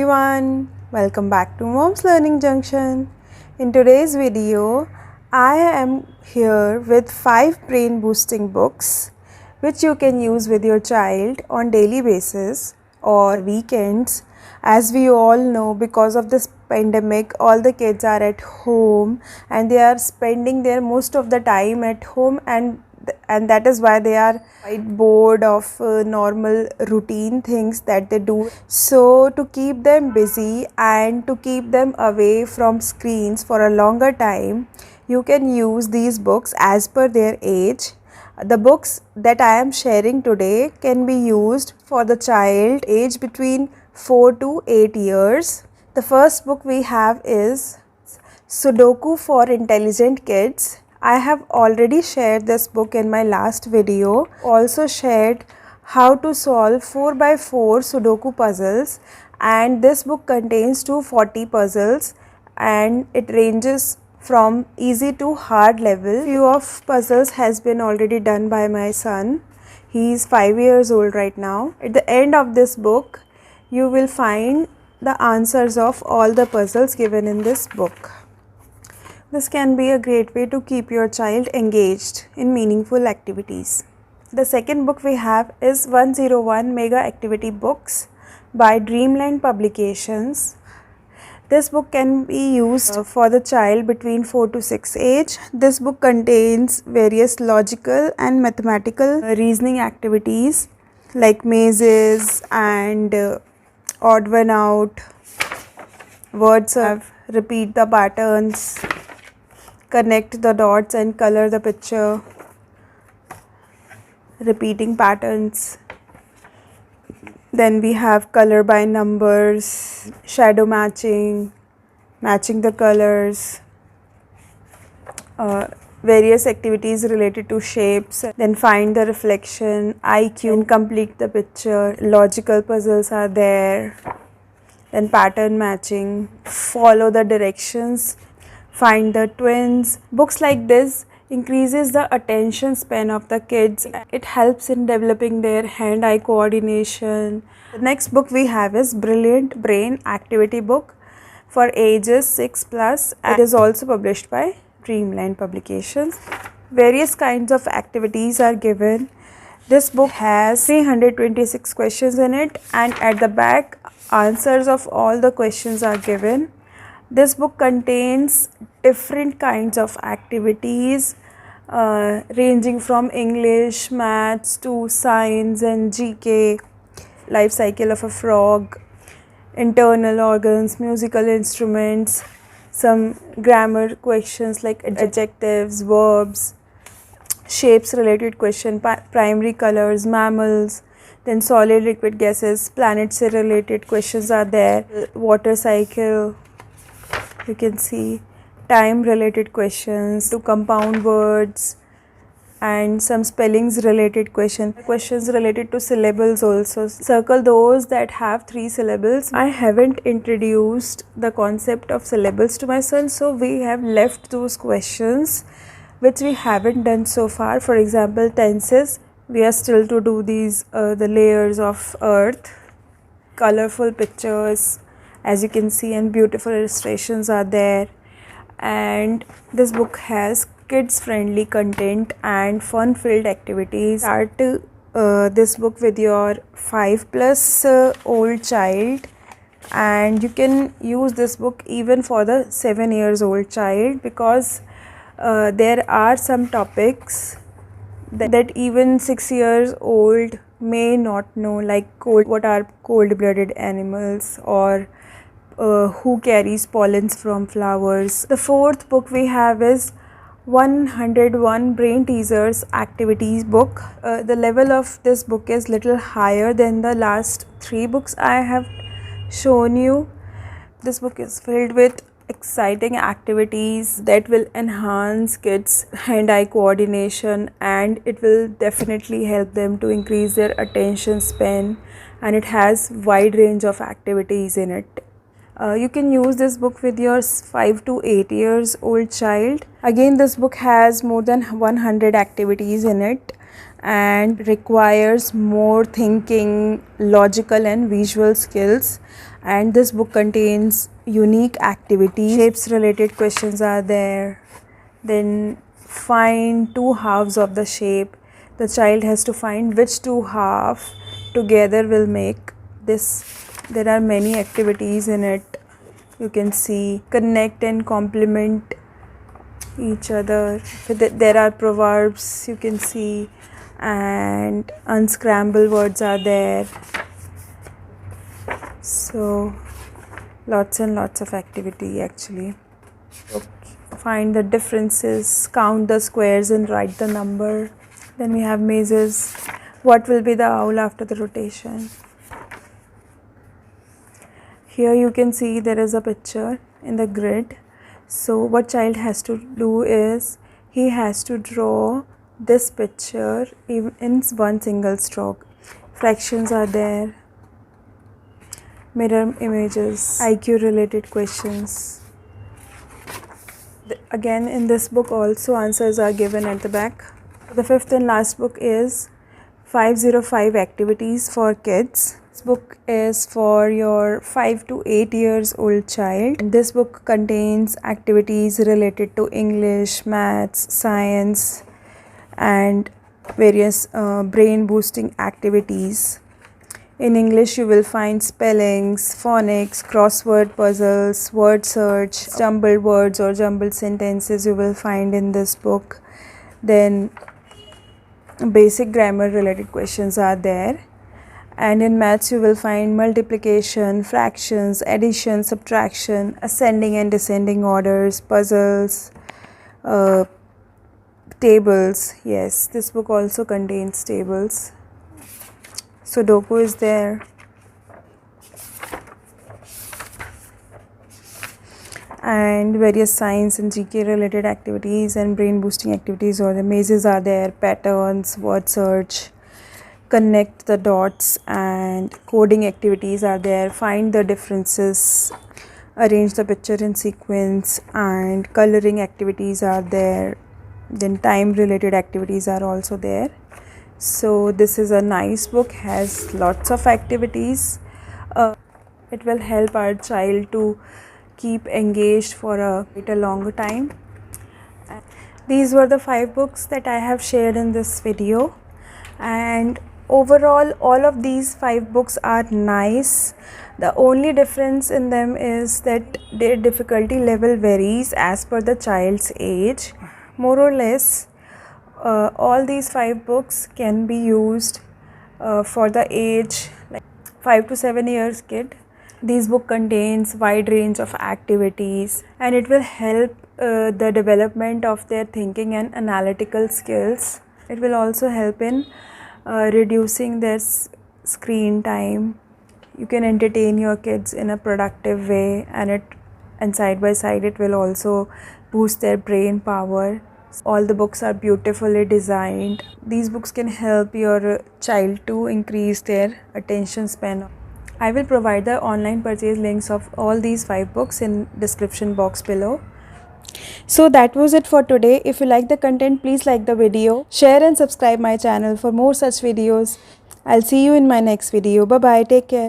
everyone, welcome back to Mom's Learning Junction. In today's video, I am here with 5 brain boosting books which you can use with your child on daily basis or weekends. As we all know, because of this pandemic, all the kids are at home and they are spending their most of the time at home, and that is why they are quite bored of normal routine things that they do. So to keep them busy and to keep them away from screens for a longer time, you can use these books as per their age. The books that I am sharing today can be used for the child age between 4 to 8 years. The first book we have is Sudoku for Intelligent Kids. I have already shared this book in my last video. Also shared how to solve 4x4 Sudoku puzzles, and this book contains 240 puzzles and it ranges from easy to hard level. Few of puzzles has been already done by my son. He is 5 years old right now. At the end of this book, you will find the answers of all the puzzles given in this book. This can be a great way to keep your child engaged in meaningful activities. The second book we have is 101 Mega Activity Books by Dreamland Publications. This book can be used for the child between 4 to 6 age. This book contains various logical and mathematical reasoning activities like mazes and odd one out, words of repeat the patterns, connect the dots and color the picture, repeating patterns. Then we have color by numbers, shadow matching, matching the colors, various activities related to shapes, then find the reflection, IQ, complete the picture, logical puzzles are there, then pattern matching, follow the directions, find the twins. Books like this increases the attention span of the kids. It helps in developing their hand-eye coordination. The next book we have is Brilliant Brain Activity Book for ages 6+. It is also published by Dreamland Publications. Various kinds of activities are given. This book has 326 questions in it, and at the back, answers of all the questions are given. This book contains different kinds of activities ranging from English, maths to science and GK, life cycle of a frog, internal organs, musical instruments, some grammar questions like adjectives, verbs, shapes related question, primary colors, mammals, then solid liquid gases, planets related questions are there, water cycle, you can see time related questions, to compound words, and some spellings related questions related to syllables also. Circle those that have 3 syllables. I haven't introduced the concept of syllables to my son, so we have left those questions which we haven't done so far. For example, tenses, we are still to do these the layers of earth, colorful pictures as you can see, and beautiful illustrations are there. And this book has kids friendly content and fun filled activities. Start this book with your 5+ old child, and you can use this book even for the 7 years old child, because there are some topics that even 6 years old may not know, like what are cold-blooded animals, or who carries pollens from flowers. The fourth book we have is 101 Brain Teasers Activities book. The level of this book is little higher than the last 3 books I have shown you. This book is filled with exciting activities that will enhance kids' hand-eye coordination, and it will definitely help them to increase their attention span, and it has wide range of activities in it. You can use this book with your 5 to 8 years old child. Again, this book has more than 100 activities in it, and requires more thinking, logical and visual skills. And this book contains unique activities. Shapes related questions are there. Then find two halves of the shape. The child has to find which two halves together will make this. There are many activities in it. You can see connect and complement each other. There are proverbs you can see, and unscramble words are there. So lots and lots of activity actually. Okay. Find the differences, count the squares and write the number. Then we have mazes. What will be the owl after the rotation? Here you can see there is a picture in the grid. So what child has to do is he has to draw this picture in one single stroke. Fractions are there, mirror images, IQ related questions. Again in this book also answers are given at the back. The fifth and last book is 505 activities for kids. This book is for your 5 to 8 years old child. This book contains activities related to English, maths, science and various brain boosting activities. In English you will find spellings, phonics, crossword puzzles, word search, jumbled words or jumbled sentences you will find in this book. Then basic grammar related questions are there. And in maths you will find multiplication, fractions, addition, subtraction, ascending and descending orders, puzzles, tables. Yes, this book also contains tables. Sudoku is there. And various science and GK related activities and brain boosting activities, or the mazes are there, patterns, word search, connect the dots, and coding activities are there. Find the differences, arrange the picture in sequence, and coloring activities are there. Then time related activities are also there. So this is a nice book, has lots of activities. It will help our child to keep engaged for a longer time. These were the 5 books that I have shared in this video, and overall all of these 5 books are nice. The only difference in them is that their difficulty level varies as per the child's age. More or less all these 5 books can be used for the age like 5 to 7 years kid. This book contains wide range of activities and it will help the development of their thinking and analytical skills. It will also help in reducing their screen time. You can entertain your kids in a productive way, and side by side it will also boost their brain power. All the books are beautifully designed. These books can help your child to increase their attention span. I will provide the online purchase links of all these 5 books in description box below. So that was it for today. If you like the content, please like the video, share and subscribe my channel for more such videos. I'll see you in my next video. Bye bye. Take care.